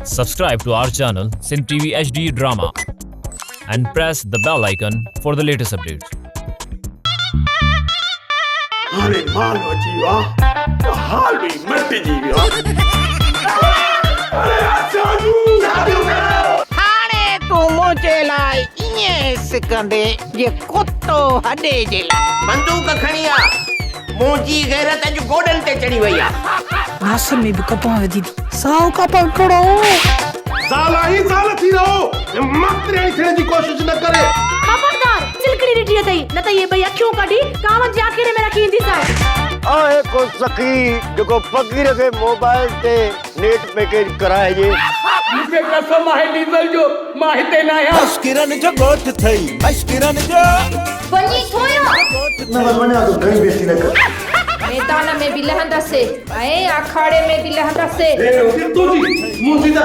Subscribe to our channel Sin TV HD Drama and press the bell icon for the latest updates. अरे मानो जीवा हाल भी मत जीवा अरे साधु साधु हाणे तू मुझे लाइ इएं सिकंदे जे कुत्तो हॾे जे लाइ बंदूक खणी आ मुंहिंजी गैरत अॼु गोॾनि ते चढ़ी वई आहे आसन में भी कपा है दीदी साव का पकड़ो साला ही साल थी रहो मत रे थियण जी कोशिश न करे खबरदार चिलकड़ी रिटी अथई न त ये भई अखियूं कढी कावत जे आखिरे में रखी ईंदी सां आहे को सखी जेको फ़कीर खे मोबाइल ते नेट पैकेज कराए जे मूंखे कसम आहे डीज़ल जो मां हिते न आहियां मस्किरन जो गोठ थई मस्किरन जो वञी थोयो न वञा तो कहीं बेइज्जती न कर मैदान में भी लहंदासे ऐं अखाड़े में भी लहंदासे ए तू जी मुंजी दा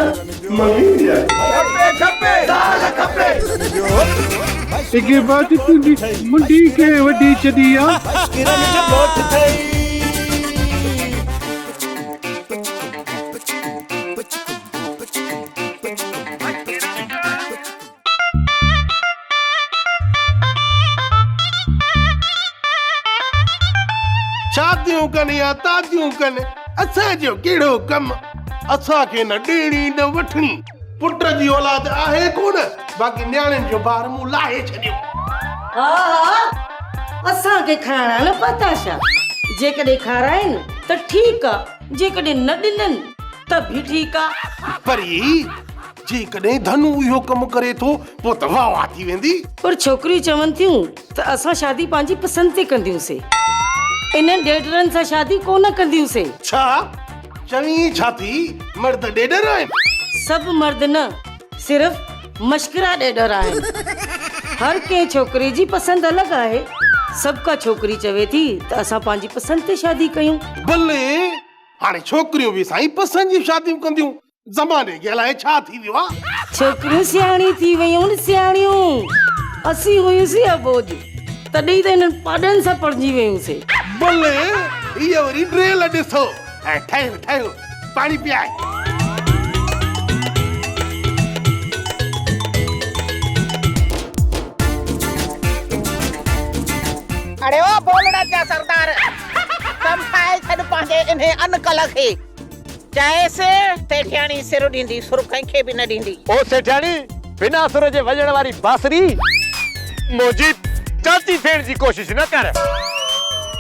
मंगी दिया खपे खपे साला खपे इके बात तुंडी मुंडी के वडी चदिया मस्किरन जो गोठ थई शादियूं कनि या तादियूं कनि असांजो कहिड़ो कमु असांखे न ॾियणी न वठणी पुट जी औलाद आहे कोन बाक़ी न्याणियुनि जो भार मूं लाहे छॾियो असांखे खाइणा न पता छा जेकॾहिं खाराइनि त ठीकु आहे जेकॾहिं न ॾिननि त बि ठीकु आहे परी जेकॾहिं धनु इहो कमु करे थो पोइ त वाह वाह थी वेंदी पर छोकिरियूं चवनि थियूं त असां शादी पंहिंजी पसंदि ते कंदियूंसीं इन्हनि ॾेढरनि सां शादी कोन कंदियूंसीं छा चवी छा थी मर्द ॾेढर आहिनि सभु मर्द न सिर्फ़ मश्किरा ॾेढर आहिनि हर कंहिं छोकिरे जी पसंदि अलॻि आहे सभु का छोकिरी चवे थी त असां पंहिंजी पसंदि ते शादी कयूं भले हाणे छोकिरियूं बि साईं पसंदि जी शादियूं कंदियूं ज़माने खे अलाए छा थी वियो आहे छोकिरियूं सियाणी थी वयूं न सियाणियूं असीं हुयूंसीं अबोज तॾहिं त हिननि पाॾनि सां पढ़जी वयूंसीं भले हीअ वरी ड्रेल ॾिसो ऐं ठहियो ठहियो पाणी पीआए अरे ओ बोलड़ा जा सरदार कम ठाहे छॾ पंहिंजे इन्हे अनकल खे चएसि सेठियाणी सिर ॾींदी सुर कंहिंखे बि न ॾींदी ओ सेठाणी बिना सुर जे वॼण वारी बांसुरी मुंहिंजी चाची थियण जी कोशिश न कर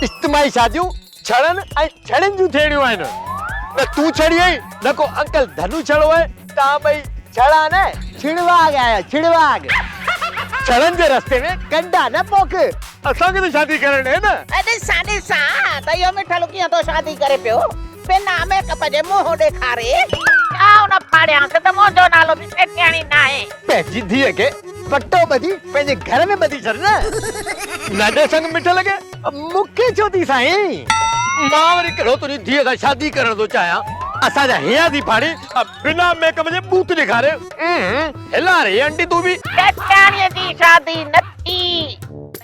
इज्तिमाही शादियूं छड़नि ऐं छड़नि जूं थियणियूं आहिनि न तूं छड़ी आई न को अंकल धनु छड़ो आहे तव्हां ॿई छड़ा न छिड़वाग आया छिड़वाग छड़नि जे रस्ते में कंडा न पोख असांखे त शादी करण ॾे न अरे साॾे सा त इहो मिठल कीअं थो शादी करे पियो बिना मेकअप जे मुंहुं ॾेखारे आउ न फाड़ियांसि त मुंहिंजो नालो बि सेठियाणी न आहे पंहिंजी धीअ खे पटो ॿधी पंहिंजे घर में ॿधी छॾ न नंढे संग मिठ लॻे मूंखे छो थी साईं मां वरी कहिड़ो तुंहिंजी धीअ सां शादी करण थो चाहियां असांजा हीअं थी फाड़ी बिना मेकअप जे बूथ ॾेखारे हिला रे आंटी तूं बि सेठियाणीअ जी शादी न थी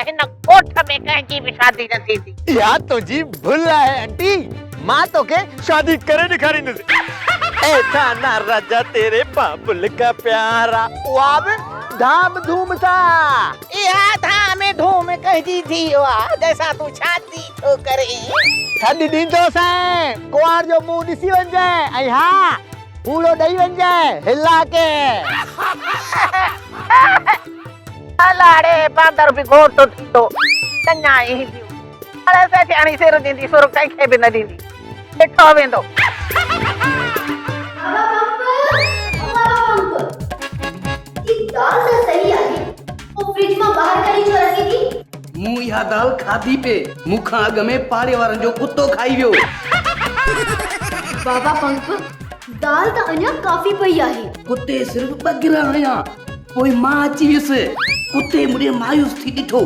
हिन कोठ में कंहिंजी बि शादी न थींदी इहा तुंहिंजी भुल आहे आंटी मां तोखे शादी करे ॾेखारींदुसि ऐसा ना राजा तेरे बाबुल का प्यारा उहा बि धाम धूम सां इहा धाम धूम कंहिंजी थी आहे जैसा तूं शादी छो करे छॾी ॾींदोसांइ कुंवार जो मुंहुं ॾिसी वञजांइ ऐं हा पूरो ॾेई वञजांइ हिला के अलाड़े बांदर बि घोट थींदो कन्या ईंदियूं हाणे सेठियाणी सिर ॾींदी सुर कंहिंखे बि न ॾींदी ॾिठो वेंदो दाल त सही आहे ओ फ्रिज मां बाहर कढी छो रखी थी मूं इहा दाल खाधी पे मूंखां अॻ में पाड़े वारनि जो कुत्तो खाई वियो बाबा पंप दाल त अञा काफ़ी पई आहे कुत्ते सिर्फ़ ॿ गिरा हणिया पोइ मां अची वियुसि कुत्ते मुड़े मायूस थी ॾिठो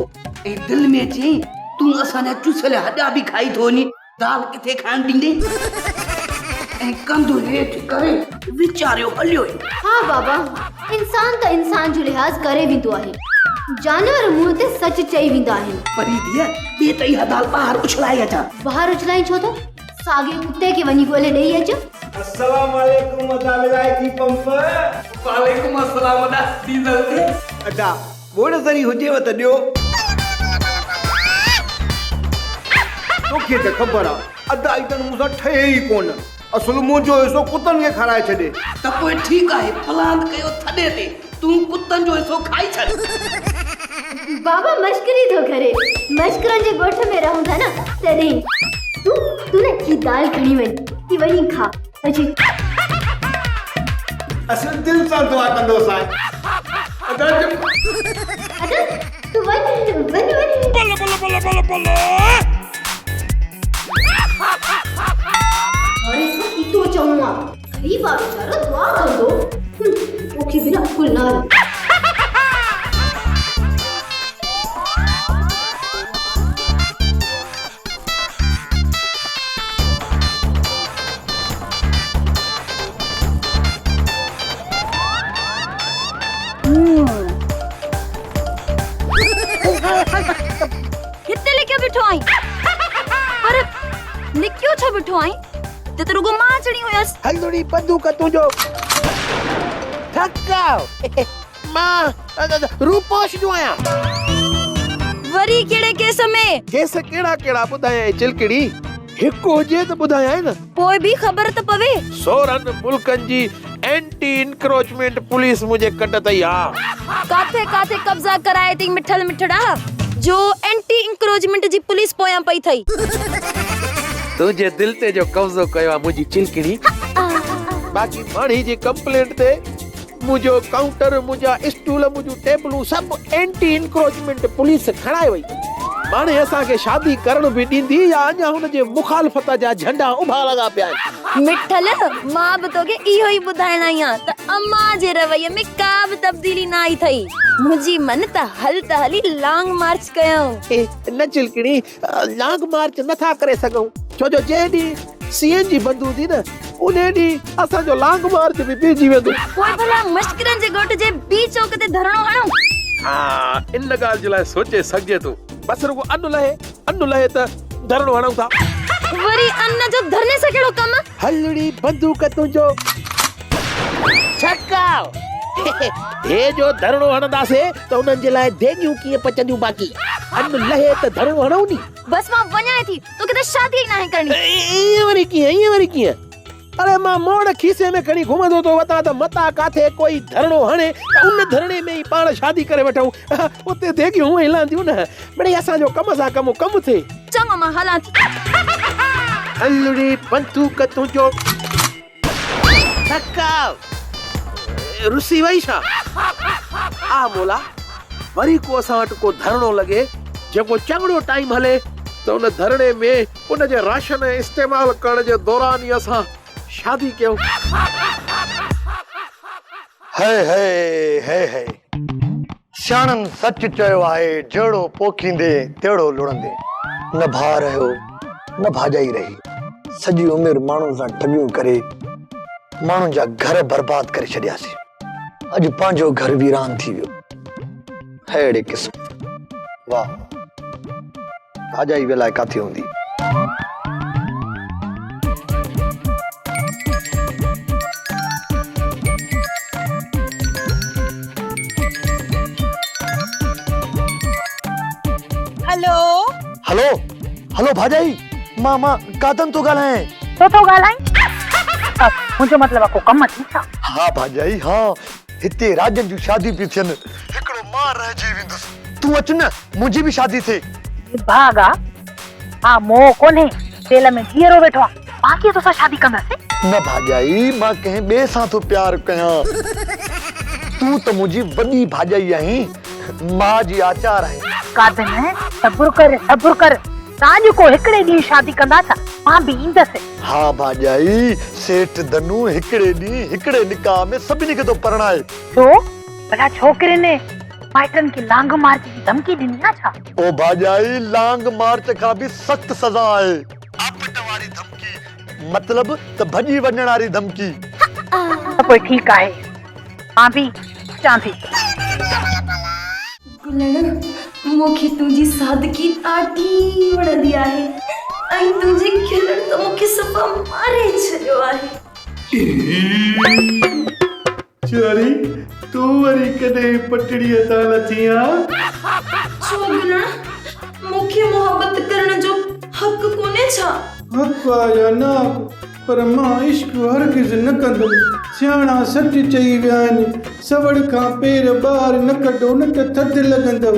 ऐं दिलि में चयईं तूं असांजा चुसियल हॾा बि खाई थो वञी दाल किथे खाइण ॾींदे ऐं कंधु हेठि करे वीचारियो हलियो हाँ बाबा इंसान त इंसान जो लिहाज़ करे वेंदो आहे जानवर मुंह ते सच चई वेंदा आहिनि परी धीअ ॿिए त इहा दाल ॿाहिरि उछलाए अचां ॿाहिरि उछलाई छो त सागे कुत्ते के वनी गोले ॾेई अचो। अस्सलाम वालेकुम अदा विलायती पंप। वालेकुम अस्सलाम अदा डीजल दे। अदा बोड़ सरी हुजेव त ॾियो। तोखे त ख़बर आ अदा इतन मूंसां ठहे ई कोन। असुल मुंहिंजो हिसो कुतनि खे खाराए छॾे। त पोइ ठीकु आहे फलांद कयो थॾे ते तूं कुतनि जो हिसो खाई छॾ। बाबा मश्करी तो करे, मश्करनि जे ॻोठ में रहूं था न तॾहिं। तू न ही दाल खणी वञी खा अची। असल दिल सां दुआ कंदो साईं। अदा तू वञ बल अरे इतो चऊं आ गरीब आ बेचारो दुआ कंदो ओके बिना कुल ना। हिते लेके बिठो आई पर निक्यो छो बिठो आई ते तो रुगो मां चढ़ी हुयस। हलड़ी बंदूक तुंहिंजो ठकाओ मां रूपोश जो आया। वरी केड़े केस में? केस केड़ा केड़ा बुधाया चिलकड़ी हिकु हुजे त बुधाया न। कोई भी खबर त पवे। 16 मुल्कन जी एंटी इंक्रोचमेंट पुलिस मुझे कट तई आ। काथे काथे कब्जा कराए थी मिठल मिठड़ा जो एंटी इंक्रोचमेंट जी पुलिस पोया पई थई। तुझे दिल ते जो कब्जो कयो मुझी चिलकड़ी। बाकी माणी जी कंप्लेंट ते मुझो काउंटर मुझा स्टूल मुझो टेबलू सब एंटी इंक्रोचमेंट पुलिस खणाए वई। माने असा के शादी करण भी दींदी या अञा हुन जे मुखालफत जा झंडा उभा लगा पिया। मिठल मां भी तोके इहो ही बुधाइण आई आ त अम्मा जे रवैये में का भी तब्दीली ना आई थई। मुझी मन त हली लॉन्ग मार्च कयो। न चिलकड़ी लॉन्ग मार्च नथा करे सगऊ छो जो जेडी सीएन जी बंदूक थी न उन्हें डी असा जो लॉन्ग मार्च भी बीजी वेंदो। कोई भला मश्करन जे गोट जे बी चौक ते धरणो हणो। हां इन गाल जे लाए सोचे सके तो बस रुगो अनु लहे त धरणो हणो था। वरी अन्न जो धरने से केड़ो कम? हलड़ी बंदूक तुंहिंजो छकाओ। हे जो धरणो हणंदा से त उन्हनि जे लाइ देगियूं कीअं पचंदियूं बाकी अनु लहे त धरणो हणो नी। बस मां वञाए थी तोके त शादी ही नाहे करणी। ये वरी कीअं अरे मां मोड़ खीसे में खणी घुमंदो तो वता त मता काथे कोई धरणो हणे त उन धरणे में ही पाण शादी करे वठूं। उते देगियूं हिलंदियूं न बड़ी असां जो कम सां कम थे। चङो मां हलां थी। हलड़ी बंदूक तुंहिंजो छकाओ। रुसी वई छा? आ मोला वरी को असां वटि को धरणो लगे जेको चङड़ो टाइम हले त उन धरणे में उन जे राशन इस्तेमाल करण जे दौरान ही असां शादी कयूं। है सियाणन सच चयो आहे जड़ो पोखींदे तेड़ो लुड़ंदे। न भा रहियो न भाजाई रही सजी उमिर माण्हुनि सां ठगियूं करे माण्हुनि जा घर बर्बाद करे छॾियासीं। अॼु पंहिंजो घर वीरान थी वियो। अहिड़े क़िस्म वाह भाजाई वेलाए काथे हूंदी। हेलो भाजाई मां कातन तो ॻाल्हाए। तो ॻाल्हाई मुंहिंजो मतलब को कम थी छा? हाँ भाजाई हाँ हिते राजन जूं शादी पई थियनि हिकिड़ो मां रहिजी वेंदुसि। तूं अच न मुंहिंजी बि शादी थिए। भागा हा मोह कोन्हे दिल में जीअरो वेठो आहे बाक़ी तोसां शादी कंदासीं। न भाजाई मां कंहिं ॿिए सां थो प्यार कयां। तूं त मुंहिंजी वॾी भाजाई आहीं मां जी आचार आहे। कादन सब्र कर ताजु को हिकड़े ॾींहुं शादी कंदा था मां भी ईंदसि। हाँ भाजाई सेठ धनु हिकड़े ॾींहुं हिकड़े निकाह में सभिनी खे तो परणाए। तो भला छोकिरे ने माइटन की लांग मार्च की धमकी ॾिनी ना छा? ओ भाजाई लांग मार्च खां भी सख्त सज़ा आहे। आपट वारी धमकी मतलब त भॼी वञण वारी धमकी। तो कोई ठीक आहे मां भी अचां थी। गुलण मूंखे तुंहिंजी सादगी ॾाढी वणंदी आहे आई तुझे खिलण तो मुखे सफा मारे छयो आहे। चोरी तू वरी कदे पटड़ी ता लथिया छो गुलण मुखे मोहब्बत करण जो हक कोने छा। हक या ना पर मां इश्क हरगिज़ न कंदुमि। सियाणा सच चई विया आहिनि, सवड़ खां पेर ॿाहिरि न कढो न त थधि लॻंदव।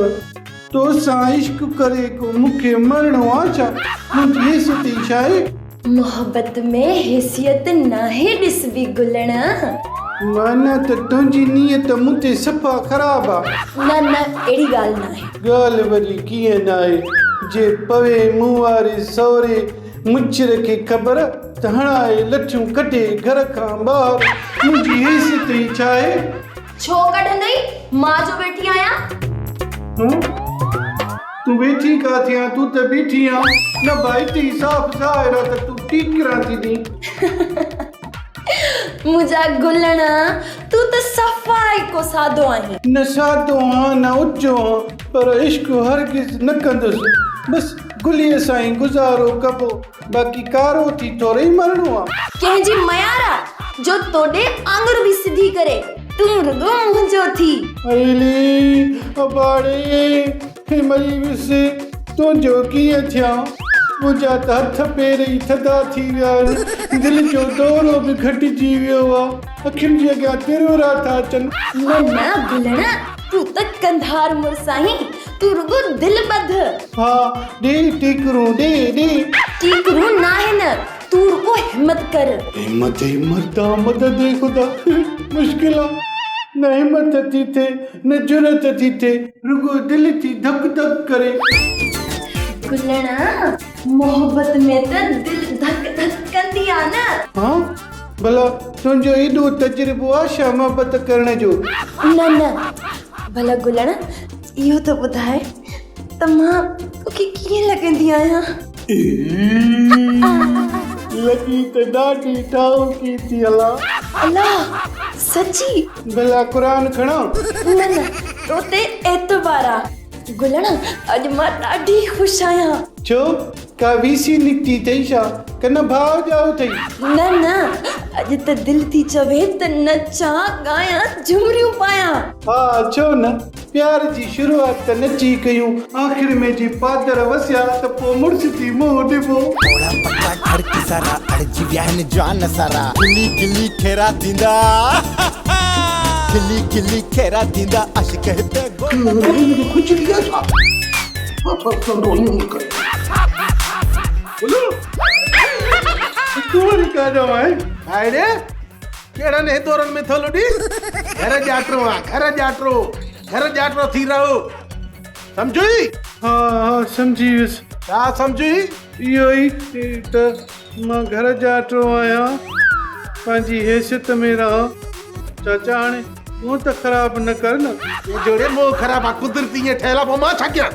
तोसां इश्क करे को मूंखे मरणो आहे छा? मुंहिंजी हैसियत छा आहे? मोहब्बत में हैसियत नाहे ॾिसबी गुलण। माना त तुंहिंजी नीयत मूं ते सफ़ा ख़राब आहे। न अहिड़ी ॻाल्हि नाहे। ॻाल्हि वरी कीअं न आहे? जे पवे मूं वारे सहुरे मुछर खे ख़बर त हणाए लठियूं कढे घर खां ॿाहिरि, मुंहिंजी हैसियत छा आहे? छो कढंदई? मां जो वेठी आहियां। तूं वेठी काथे आहीं? तूं त बीठी आहीं न भाई। ती साफ़ ज़ाहिर आहे त तूं टीकरां थी ॾी। मुंहिंजा गुलण तूं त सफ़ाई को सादो आहीं। न सादो आहियां न उचो आहियां, पर इश्क हरगिज़ न कंदुसि। बसि गुलीअ सां ई गुज़ारो कबो, बाक़ी कारो थी थोरे ई मरणो आहे। कंहिंजी मयारा जो तोॾे आंगुर बि सिधी करे तूं रुगो मुंहिंजो थी। अली अबाड़े हे मरी विसे तुंहिंजो कीअं थिया? मुंहिंजा त हथ पेर ई थधा थी विया आहिनि, दिलि जो दौरो बि घटिजी वियो आहे, अखियुनि जे अॻियां तिरोरा था अचनि। न गुलण तूं त कंधार मुड़िस आहीं, तूं रुगो दिल ॿध। हा ॾे टीकरूं ॾे। टीकरूं नाहे न, तूं रुगो हिम्मत कर। हिम्मत मरदा मदद खुदा। मुश्किल आहे, न हिम्मत थी थे न जुरत थी थे, रुगो दिल थी धक धक करे। गुलण मोहब्बत में त दिल धक धक कंदी आहे न। हाँ भला तुंहिंजो एॾो तजुर्बो आहे छा मोहब्बत करण जो? न भला गुलण इहो त ॿुधाए त मां तोखे कीअं लॻंदी आहियां? लॻी त ॾाढी ठाउकी थी अल्लाह सची? भला क़ुरान खणा? न तो ते एतबार आहे। गुलण अॼु मां ॾाढी ख़ुशि आहियां। छो का वीसी निकिती अथई छा? कन भाव ॼाओ अथई? न अॼु त दिलि थी चवे त नचां ॻायां झुमरियूं पायां। हा छो न, प्यार जी शुरूआत त नची कयूं, आख़िर में जी पादर वसिया त पोइ मुड़ुस थी मुंहुं ॾिबो। धरती सारा अड़जी विया आहिनि जान सारा, गिली गिली खेरा थींदा, गिली गिली खेरा थींदा अशिक ते कुछ लिया था। तूं काॾो आहे? अरे कहिड़नि हिदोरनि में थो लुॾी? घर जाटरो थी रहो, सम्झी? हाँ सम्झी वियुसि। छा सम्झी? इहो ई त मां घर जाटरो आहियां, पंहिंजी हैसियत में रहां। चाचा हाणे तूं त ख़राब न कर न। जोड़े मुंहुं ख़राब आहे, कुदरती ईअं ठहियल आहे, पोइ मां छा कयां?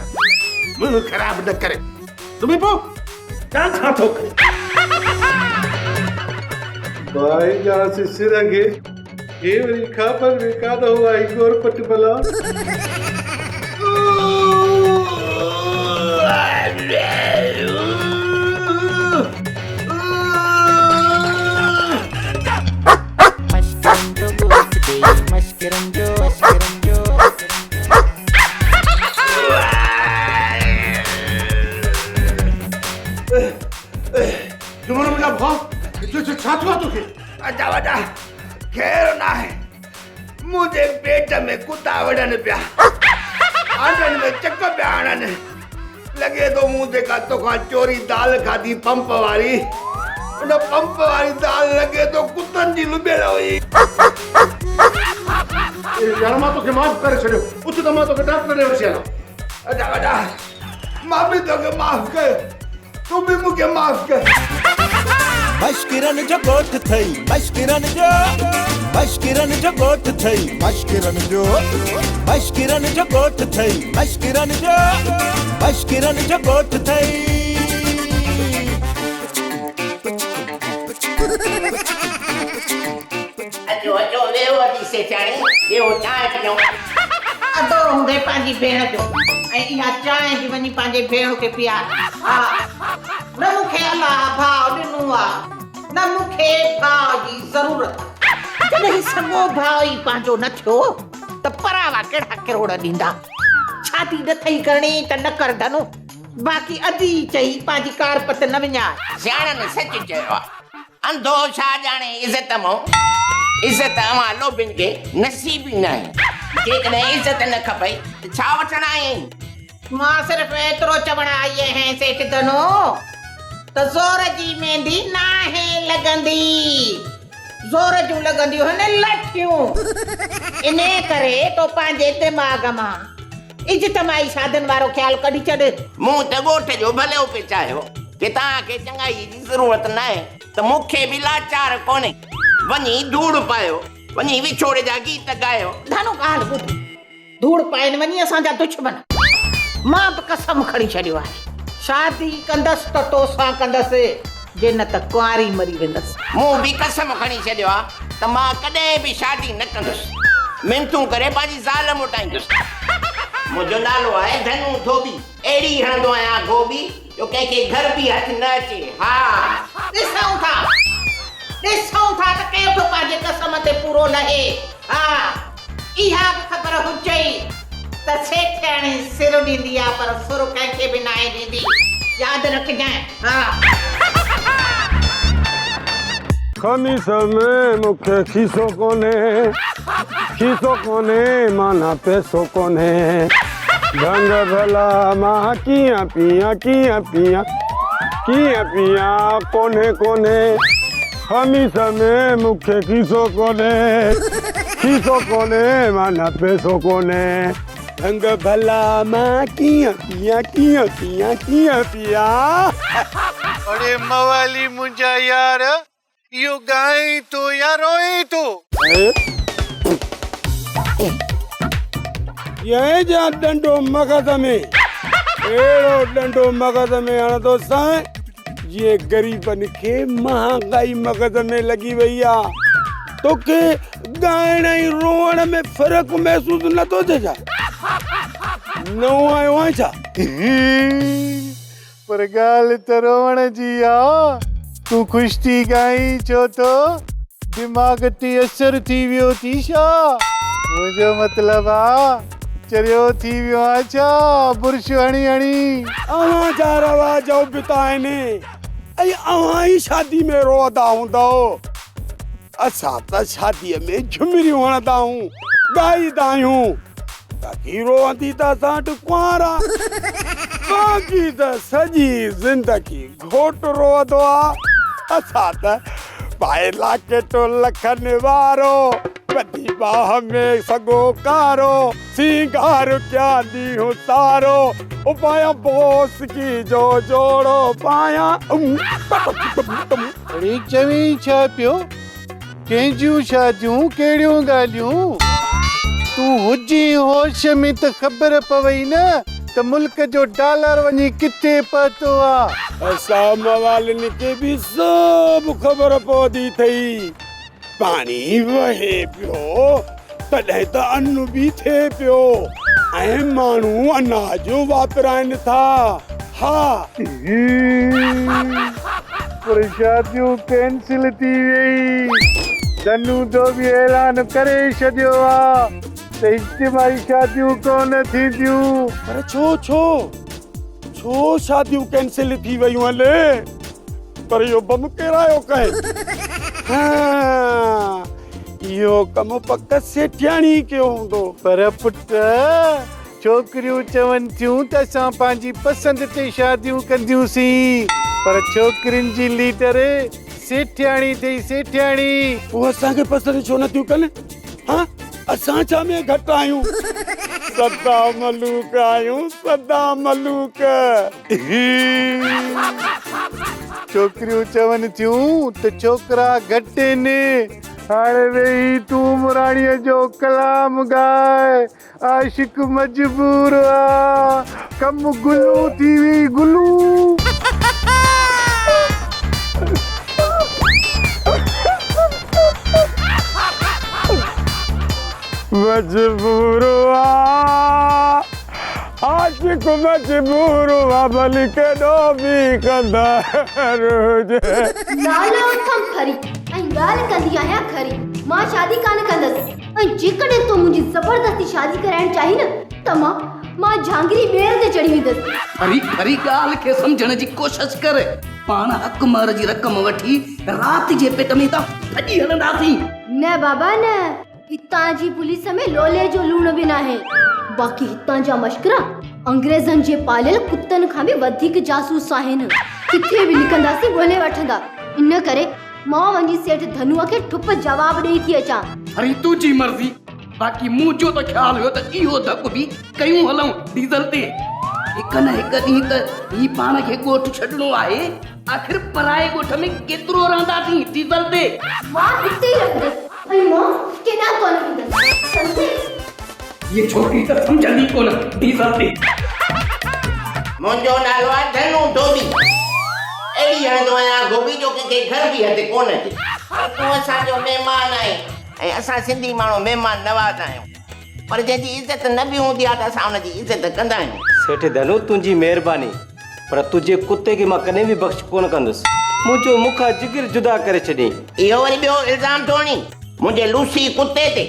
मुंहुं ख़राब न करे तुम्हें पोइ छा थो करे? भाई जहाँ से सिरंगे ये वरी ख़बर में कादो आई गोरपट भला। मुझे पेट में कुत्ता वड़न पिया, आंडन में चक पिया आणन, लगे तो मुंह ते का तो चोरी दाल खाधी पंप वारी, उन पंप वारी दाल लगे तो कुत्तन जी लुबेल हुई। यार मां तोखे माफ़ करे छॾियो, उठ त मां तोखे डॉक्टर ॾे वठी हलां। अजा वॾा मां बि तोखे माफ़ कर, तूं बि मूंखे माफ़ कर। मश्किरन जो गोठ थई, मश्किरन जो गोठ थई, मश्किरन जो गोठ थई, मश्किरन जो गोठ थई। अचो वेहो दिसे चाणी, वेहो चांहि पियो। अदो हूंदे पंहिंजी भेण जो, ऐं इहा चांहि बि वञी पंहिंजे भेण खे पीआर। हा न मूंखे अलाह भाउ ॾिनो आहे न मूंखे भाउ जी ज़रूरत जॾहिं सॻो भाउ ई पंहिंजो न थियो त परावा कहिड़ा किरोड़ ॾींदा छाती न थई करणी त न कर धनो बाक़ी अधी चई पंहिंजी कारपत न विञाए सियाणनि सच चयो आहे अंधो छा ॼाणे इज़त मां इज़त अवां लोभियुनि खे नसीब ई न आहे जेकॾहिं इज़त न खपई त छा वठण आई मां सिर्फ़ एतिरो चवण आई आहियां सेठ धनो त ज़ोर जी मेहंदी नाहे लॻंदी ज़ोर जूं लॻंदियूं आहिनि लठियूं इन करे तो पंहिंजे दिमाग़ मां इज्तमाही साधन वारो ख़्यालु कढी छॾ मूं त ॻोठ जो भलो पे चाहियो कि तव्हांखे चङाई जी ज़रूरत न आहे त मूंखे बि लाचार कोन्हे वञी धूड़ पायो वञी विछोड़े जा गीत गायो धनो ॻाल्हि ॿुध धूड़ पाइनि वञी असांजा दुश्मन मां बि कसम खणी छॾियो आहे शादी कंदसि त तोसां कंदसि जे न त कुंवारी मरी वेंदसि मूं बि कसम खणी छॾियो आहे त मां कॾहिं बि शादी न कंदुसि मिनतूं करे पंहिंजी ज़ाल मोटाईंदुसि मुंहिंजो नालो आहे धनु धोबी अहिड़ी हणंदो आहियां गोबी जो कंहिंखे घर बि हथ न अचे हा ॾिसूं था त केरु थो पंहिंजे कसम ते पूरो लहे हा इहा बि ख़बर हुजे त सेठियाणी सिर ॾींदी आहे पर सुर कंहिंखे बि न आहे ॾींदी यादि रखजांइ हा खमीस में मूंखे खीसो कोन्हे माना पैसो कोन्हे ढंग भला मां कीअं पियां कोन्हे खमीस में मूंखे खीसो कोन्हे माना पैसो कोन्हे ढंग भला मां कीअं पियां अरे मवाली मुंहिंजा यार इहो गाई तो या रोई तो ये जा डंडो मगज़ में एड़ो डंडो मगज़ में हणंदो साईं ये गरीबन के महांगाई मगज़ में लगी वई आ तोखे ॻाइण ऐं रोअण में फ़र्क़ु महसूसु नथो थिए छा नओं आयो आहे छा पर ॻाल्हि त रोअण जी आहे तूं ख़ुशि थी ॻाई छो तो दिमाग़ ते असर थी वियो थी छा मुंहिंजो मतिलबु आहे चरियो थी वियो आहे छा बुर्श हणी अव्हां जा रवाज बिता आहिनि ऐं अव्हां ई शादी में रोअंदा हूंदव असां त शादीअ में झुमिरियूं हणंदा आहियूं ॻाईंदा आहियूं बाक़ी रोअंदी त असां वटि कुंवारा बाक़ी त सॼी ज़िंदगी घोटु रोअंदो आहे असां त पाए लाकेटो लखनि वारो वॾी बाह में सॻो कारो सिंगार क्या ॾींहुं तारो पायां बोस की जो जोड़ो पायां अड़ी चवी छा पियो कंहिंजियूं शादियूं कहिड़ियूं ॻाल्हियूं तूं हुजी होश में त ख़बर पवई न त मुल्क जो डॉलर वञी किथे पहुतो आहे असां मवालनि खे बि सभु ख़बर पवंदी अथई पाणी वहे पियो तॾहिं त अन्न बि थिए पियो ऐं माण्हू अनाज वापिराइनि था हा पर शादियूं कैंसिल थी वई धनु धोबी ऐलान करे छॾियो आहे त इज्तिमाही शादियूं कोन थींदियूं पर छो शादियूं कैंसिल थी वयूं हले पर इहो बम केरायो कहे इहो कमु पक सेठियाणी कयो हूंदो पर पुट छोकिरियूं चवनि थियूं त असां पंहिंजी पसंदि ते शादियूं कंदियूंसीं पर छोकिरियुनि जी लीडर सेठियाणी अथई सेठियाणी पोइ असांखे पसंदि छो नथियूं कनि हा असां छा में घटि आहियूं सदा मलूक छोकिरियूं चवनि थियूं त छोकिरा घटि आहिनि हाणे वेही तूं मुराणीअ जो कलाम ॻाए आशिक मजबूर आहे कमु गुलू थी वई गुलू मजबूर आशिक मजबूर भली के डोबी कंदा रोज नालो थम खरी ऐं ॻाल्हि कंदी आहियां खरी मां शादी कान कंदसि ऐं जेकॾहिं तूं मुंहिंजी ज़बरदस्ती शादी कराइण चाही न त मां झांगरी ॿेड़ ते चढ़ी वेंदसि खरी खरी ॻाल्हि खे सम्झण जी कोशिश कर पाण हक़ मार जी रक़म वठी राति जे पेट में त भॼी हलंदासीं न बाबा न हितां जी पुलिस में लोले जो लूण बि नाहे बाक़ी हितां जा मश्करा अंग्रेज़नि जे पालियल कुतनि खां बि वधीक जासूस आहिनि किथे बि लिकंदासीं ॻोल्हे वठंदा इन करे मां वञी सेठ धनुआ खे ठुप जवाब ॾेई थी अचां अरे तुंहिंजी मर्ज़ी बाक़ी मुंहिंजो त ख़्यालु हुयो त इहो धकु बि कयूं हलूं डीज़ल ते हिकु न हिकु ॾींहुं त ही पाण खे ॻोठ छॾणो आहे आख़िर पराए ॻोठ में केतिरो रहंदासीं डीज़ल ते मां हिते ई रहंदसि ऐं मां केॾांहुं कोन वेंदसि सम्झे ये छोकिरी त सम्झंदी कोन डीज़ल ते मुंहिंजो नालो आहे धनु धोबी अहिड़ी हणंदो आहियां गोभी जो कंहिंखे घर बि हथ कोन अचे तूं असांजो महिमान आहे ऐं असां सिंधी माण्हू महिमान नवाज़ आहियूं पर जंहिंजी इज़त न बि हूंदी आहे त असां हुनजी इज़त कंदा आहियूं सेठ धनु तुंहिंजी महिरबानी पर तुंहिंजे कुते खे मां कॾहिं बि बख़्श कोन कंदुसि मुंहिंजो मूंखां जिगर जुदा करे छॾियईं इहो वरी ॿियो इल्ज़ाम थोड़ी मुंहिंजे लूसी कुते ते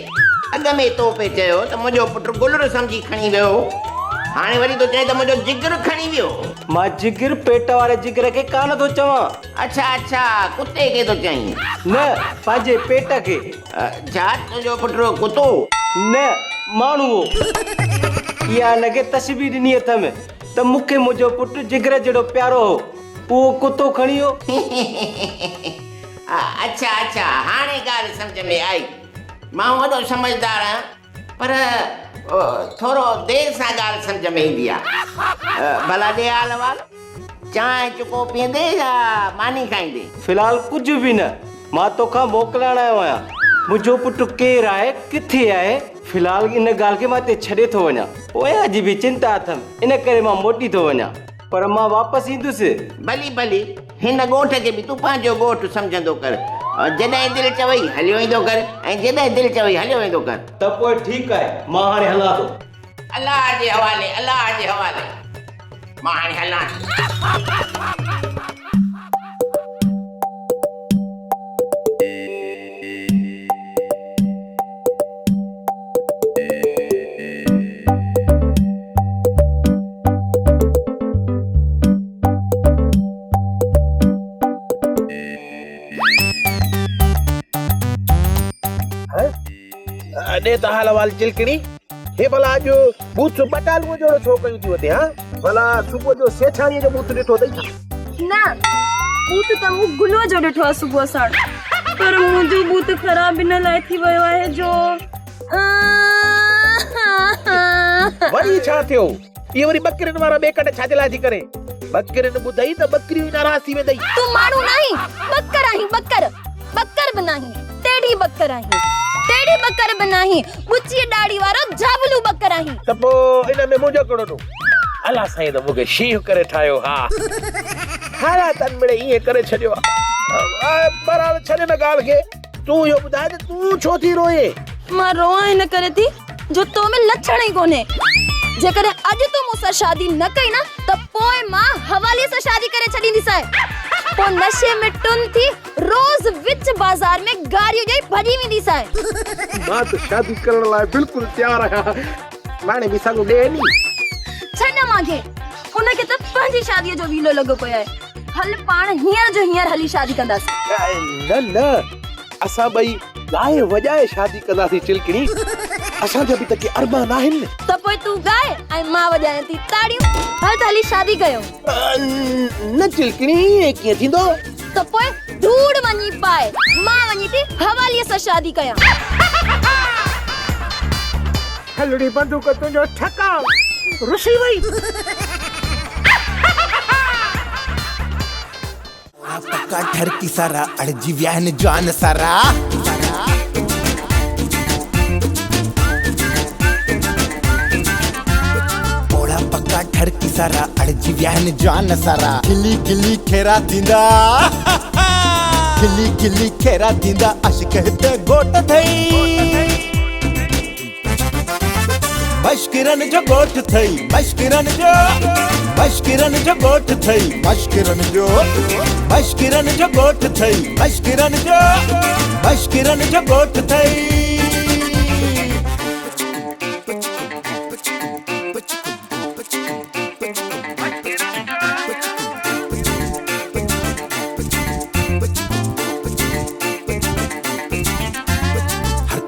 अॻ में तो पे चयो त मुंहिंजो पुटु गुलर सम्झी खणी वियो हाणे वरी तो चए त मुंहिंजो जिगर खणी वियो मां जिगर पेट वारे जिगर खे कान थो चवां अच्छा कुते खे तो चईं न पंहिंजे पेट खे छा तुंहिंजो पुटु कुतो न माण्हू इहा लॻे तशबीह ॾिनी अथमि त मूंखे मुंहिंजो पुटु जिगर जहिड़ो प्यारो हो उहो कुतो खणी वियो अच्छा हाणे ॻाल्हि सम्झ में आई मां वॾो समझदार आहियां पर थोरो देरि सां ॻाल्हि सम्झ में ईंदी आहे भला ॾे हाल वाल चांहि चुको पीअंदे या मानी खाईंदे फ़िलहाल कुझु बि न मां तोखां मोकिलण आयो आहियां मुंहिंजो पुटु केरु आहे किथे आहे फ़िलहाल इन ॻाल्हि खे मां हिते छॾे थो वञा पोयां जी बि चिंता अथमि इन करे मां मोटी थो वञा पर मां वापसि ईंदुसि भली हिन ॻोठ खे बि तूं पंहिंजो ॻोठ सम्झंदो कर जॾहिं दिलि चवई हलियो ईंदो कर ऐं जॾहिं दिलि चवई हलियो वेंदो कर त पोइ ठीकु आहे मां हाणे हलां थो अलाह जे हवाले मां हाणे हलां अॾे त हाल वाल चिलकड़ी हे भला अॼु बूथ बटालूअ जहिड़ो छो कयूं थी वठे हा भला सुबुह जो सेठाणीअ जो बूथ ॾिठो अथई न बूथ त मूं गुलो जो ॾिठो आहे सुबुह साण पर मुंहिंजो बूथ ख़राब इन लाइ थी वियो आहे जो वरी छा थियो इहे वरी बकरियुनि वारा ॿिए कॾहिं छाजे लाइ थी करे बकरियुनि ॿुधई त बकरियूं नाराज़ थी वेंदई तूं माण्हू नहीं बकर आहीं बकर बि नहीं टेढ़ी बकर आहीं टेढ़ी बकर बि नहीं ॿुची ॾाड़ी वारो जाबलू बकर आहीं त पोइ इन में मुंहिंजो कहिड़ो ॾोह अलाह साईं त मूंखे शींहुं करे ठाहियो हा तन मिड़े ईअं करे छॾियो आहे पर हाणे छॾ न ॻाल्हि खे तूं इहो ॿुधाए त तूं छो थी रोए मां रोआं हिन करे थी जो तो में लक्षण ई कोन्हे जेकॾहिं अॼु तूं मूंसां शादी न कई न त पोइ मां हवाले सां शादी करे छॾींदीसांइ पोइ नशे में टुन थी रोज़ विच बाज़ार में गारियूं ॾेई भॼी वेंदीसांइ मां त शादी करण लाइ बिल्कुलु तयार आहियां माणे बि साॻियो ॾे नी छॾ मांखे उनखे त पंहिंजी शादीअ जो वीलो लॻो पियो आहे हल पाण हींअर जो हींअर हली शादी कंदासीं न असां ॿई ॻाए वॼाए शादी कंदासीं चिलकड़ी असांजा बि त के अरमान आहिनि त पोइ तूं ॻाए ऐं मां वॼायां थी ताड़ियूं हल त हली शादी कयूं न चिलकड़ी ईअं कीअं थींदो त पोइ धूड़ वञी पाए मां वञी थी हवालीअ सां शादी कयां हलड़ी बंदूक तुंहिंजो ठका रुसी वई पक्का ठर की सारा अड़जी व्याहन जान सारा ओड़ा पक्का ठर की सारा अड़जी व्याहन जान सारा खिली खिली खेरा थींदा खिली खिली खेरा थींदा अश कहते गोट थई मश्क मश्किरन जो गोठ थई मश्किरन जो गोठ थई मश्किरन जो गोठ थई मश्किरन जो गोठ थई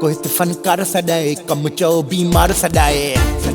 कोई तो फनकार सदाए कम चो बीमार सदाए